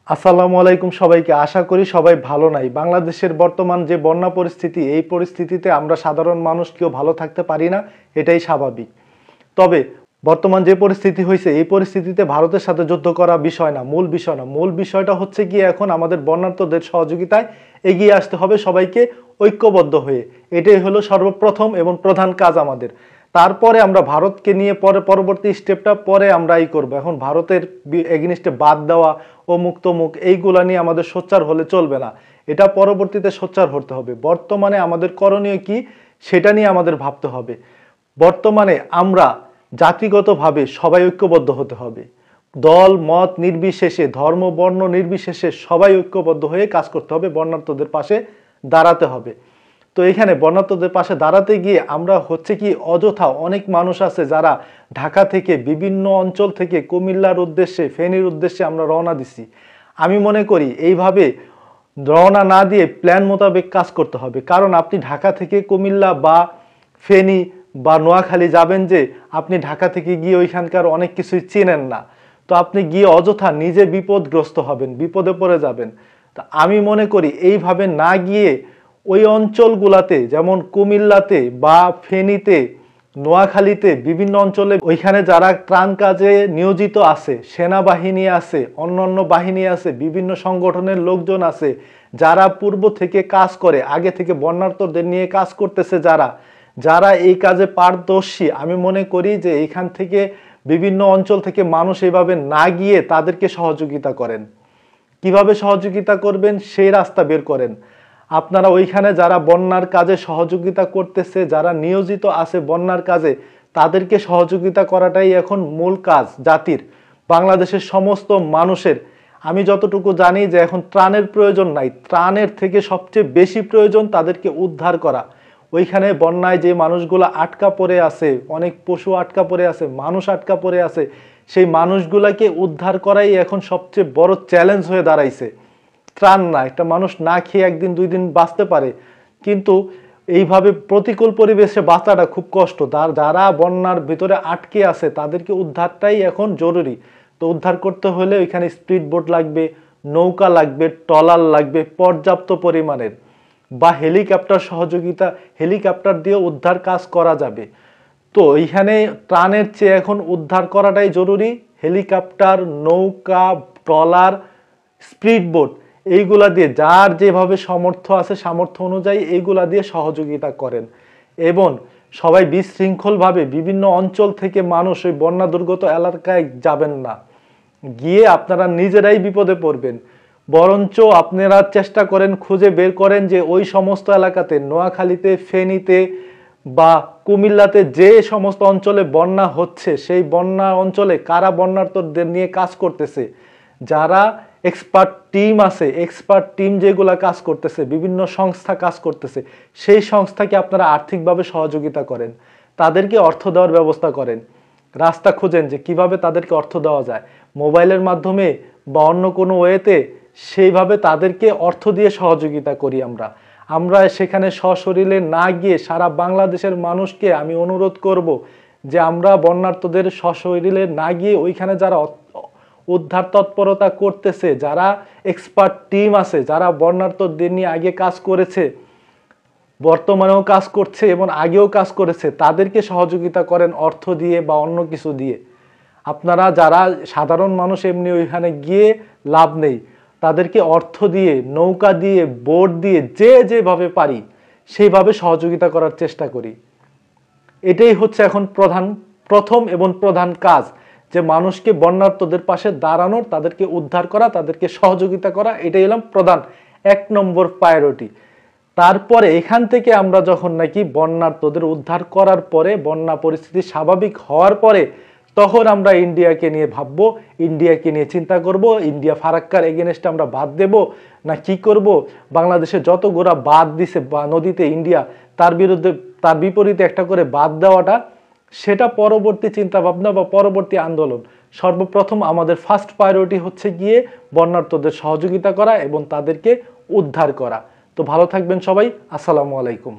আসসালামু আলাইকুম সবাইকে। আশা করি সবাই ভালো নাই। বাংলাদেশের বর্তমান যে বন্যা পরিস্থিতি, এই পরিস্থিতিতে আমরা সাধারণ মানুষ কেউ ভালো থাকতে পারি না, এটাই স্বাভাবিক। তবে বর্তমান যে পরিস্থিতি হয়েছে, এই পরিস্থিতিতে ভারতের সাথে যুদ্ধ করা বিষয় না, মূল বিষয় না। মূল বিষয়টা হচ্ছে গিয়ে এখন আমাদের বন্যার্তদের সহযোগিতায় এগিয়ে আসতে হবে সবাইকে ঐক্যবদ্ধ হয়ে। এটাই হলো সর্বপ্রথম এবং প্রধান কাজ আমাদের। তারপরে আমরা ভারতকে নিয়ে পরবর্তী স্টেপটা পরে আমরা করব। এখন ভারতের এগেইনস্টে বাদ দেওয়া অমুক তমুক এইগুলা নিয়ে আমাদের সোচ্চার হলে চলবে না, এটা পরবর্তীতে সোচ্চার হতে হবে। বর্তমানে আমাদের করণীয় কি সেটা নিয়ে আমাদের ভাবতে হবে। বর্তমানে আমরা জাতিগতভাবে সবাই ঐক্যবদ্ধ হতে হবে। দল মত নির্বিশেষে, ধর্ম বর্ণ নির্বিশেষে সবাই ঐক্যবদ্ধ হয়ে কাজ করতে হবে, বন্যার্তদের পাশে দাঁড়াতে হবে। তো এখানে বন্যার্তদের পাশে দাঁড়াতে গিয়ে আমরা হচ্ছে কি অযথা অনেক মানুষ আছে যারা ঢাকা থেকে বিভিন্ন অঞ্চল থেকে কুমিল্লার উদ্দেশ্যে, ফেনীর উদ্দেশ্যে আমরা রওনা দিছি। আমি মনে করি এইভাবে রওনা না দিয়ে প্ল্যান মোতাবেক কাজ করতে হবে। কারণ আপনি ঢাকা থেকে কুমিল্লা বা ফেনী বা নোয়াখালী যাবেন, যে আপনি ঢাকা থেকে গিয়ে ওইখানকার অনেক কিছুই চেনেন না, তো আপনি গিয়ে অযথা নিজে বিপদগ্রস্ত হবেন, বিপদে পড়ে যাবেন। তা আমি মনে করি এইভাবে না গিয়ে ওই অঞ্চলগুলাতে, যেমন কুমিল্লাতে বা ফেনীতে, নোয়াখালীতে, বিভিন্ন অঞ্চলে ওইখানে যারা ত্রাণ কাজে নিয়োজিত আছে, সেনাবাহিনী আছে, অন্যান্য বাহিনী আছে, বিভিন্ন সংগঠনের লোকজন আছে, যারা পূর্ব থেকে কাজ করে, আগে থেকে বন্যার্তদের নিয়ে কাজ করতেছে, যারা এই কাজে পারদর্শী, আমি মনে করি যে এইখান থেকে বিভিন্ন অঞ্চল থেকে মানুষ এইভাবে না গিয়ে তাদেরকে সহযোগিতা করেন। কিভাবে সহযোগিতা করবেন সেই রাস্তা বের করেন। আপনারা ওইখানে যারা বন্যার কাজে সহযোগিতা করতেছে, যারা নিয়োজিত আছে বন্যার কাজে, তাদেরকে সহযোগিতা করাটাই এখন মূল কাজ জাতির, বাংলাদেশের সমস্ত মানুষের। আমি যতটুকু জানি যে এখন ত্রাণের প্রয়োজন নাই, ত্রাণের থেকে সবচেয়ে বেশি প্রয়োজন তাদেরকে উদ্ধার করা। ওইখানে বন্যায় যে মানুষগুলো আটকা পড়ে আছে, অনেক পশু আটকা পড়ে আছে, মানুষ আটকা পড়ে আছে, সেই মানুষগুলাকে উদ্ধার করাই এখন সবচেয়ে বড় চ্যালেঞ্জ হয়ে দাঁড়াইছে। ত্রাণ না, একটা মানুষ না খেয়ে একদিন দুই দিন বাঁচতে পারে, কিন্তু এইভাবে প্রতিকূল পরিবেশে বাঁচাটা খুব কষ্ট। যারা বন্যার ভিতরে আটকে আছে তাদেরকে উদ্ধারটাই এখন জরুরি। তো উদ্ধার করতে হলে ওইখানে স্পিড বোট লাগবে, নৌকা লাগবে, ট্রলার লাগবে পর্যাপ্ত পরিমাণের, বা হেলিকপ্টার সহযোগিতা, হেলিকপ্টার দিয়ে উদ্ধার কাজ করা যাবে। তো এইখানে ত্রাণের চেয়ে এখন উদ্ধার করাটাই জরুরি। হেলিকপ্টার, নৌকা, ট্রলার, স্পিড বোট, এইগুলা দিয়ে যার যেভাবে সামর্থ্য আছে সামর্থ্য অনুযায়ী এইগুলা দিয়ে সহযোগিতা করেন। এবং সবাই বিশৃঙ্খলভাবে বিভিন্ন অঞ্চল থেকে মানুষ ওই বন্যা দুর্গত এলাকায় যাবেন না, গিয়ে আপনারা নিজেরাই বিপদে পড়বেন। বরঞ্চ আপনারা চেষ্টা করেন, খুঁজে বের করেন যে ওই সমস্ত এলাকাতে, নোয়াখালীতে, ফেনীতে বা কুমিল্লাতে যে সমস্ত অঞ্চলে বন্যা হচ্ছে, সেই বন্যা অঞ্চলে কারা বন্যার্তদের নিয়ে কাজ করতেছে, যারা এক্সপার্ট টিম আছে, এক্সপার্ট টিম যেগুলা কাজ করতেছে, বিভিন্ন সংস্থা কাজ করতেছে, সেই সংস্থাকে আপনারা আর্থিকভাবে সহযোগিতা করেন, তাদেরকে অর্থ দেওয়ার ব্যবস্থা করেন। রাস্তা খুঁজেন যে কিভাবে তাদেরকে অর্থ দেওয়া যায়, মোবাইলের মাধ্যমে বা অন্য কোনো ওয়েতে, সেইভাবে তাদেরকে অর্থ দিয়ে সহযোগিতা করি আমরা সেখানে সশরীরে না গিয়ে সারা বাংলাদেশের মানুষকে আমি অনুরোধ করব যে আমরা বন্যার্তদের সশরীরে না গিয়ে ওইখানে যারা উদ্ধার তৎপরতা করতেছে, যারা এক্সপার্ট টিম আছে, যারা বন্যার্তদের নিয়ে আগে কাজ করেছে, বর্তমানেও কাজ করছে এবং আগেও কাজ করেছে, তাদেরকে সহযোগিতা করেন অর্থ দিয়ে বা অন্য কিছু দিয়ে। আপনারা যারা সাধারণ মানুষ এমনি ওইখানে গিয়ে লাভ নেই, তাদেরকে অর্থ দিয়ে, নৌকা দিয়ে, বোট দিয়ে, যে যেভাবে পারি সেইভাবে সহযোগিতা করার চেষ্টা করি। এটাই হচ্ছে এখন প্রথম এবং প্রধান কাজ, যে মানুষকে বন্যার্তদের পাশে দাঁড়ানোর, তাদেরকে উদ্ধার করা, তাদেরকে সহযোগিতা করা, এটাই হলাম প্রধান 1 নম্বর প্রায়োরিটি। তারপরে এখান থেকে আমরা যখন নাকি বন্যার্তদের উদ্ধার করার পরে, বন্যা পরিস্থিতি স্বাভাবিক হওয়ার পরে, তখন আমরা ইন্ডিয়াকে নিয়ে ভাববো, ইন্ডিয়াকে নিয়ে চিন্তা করব, ইন্ডিয়া ফারাক্কার এগেনস্টে আমরা বাদ দেব না কি করব। বাংলাদেশে যত গোড়া বাদ দিছে বা নদীতে ইন্ডিয়া, তার বিপরীতে একটা করে বাদ দেওয়াটা, সেটা পরবর্তী চিন্তা ভাবনা বা পরবর্তী আন্দোলন। সর্বপ্রথম আমাদের ফার্স্ট প্রায়োরিটি হচ্ছে গিয়ে বন্যার্তদের সহযোগিতা করা এবং তাদেরকে উদ্ধার করা। তো ভালো থাকবেন সবাই। আসসালামু আলাইকুম।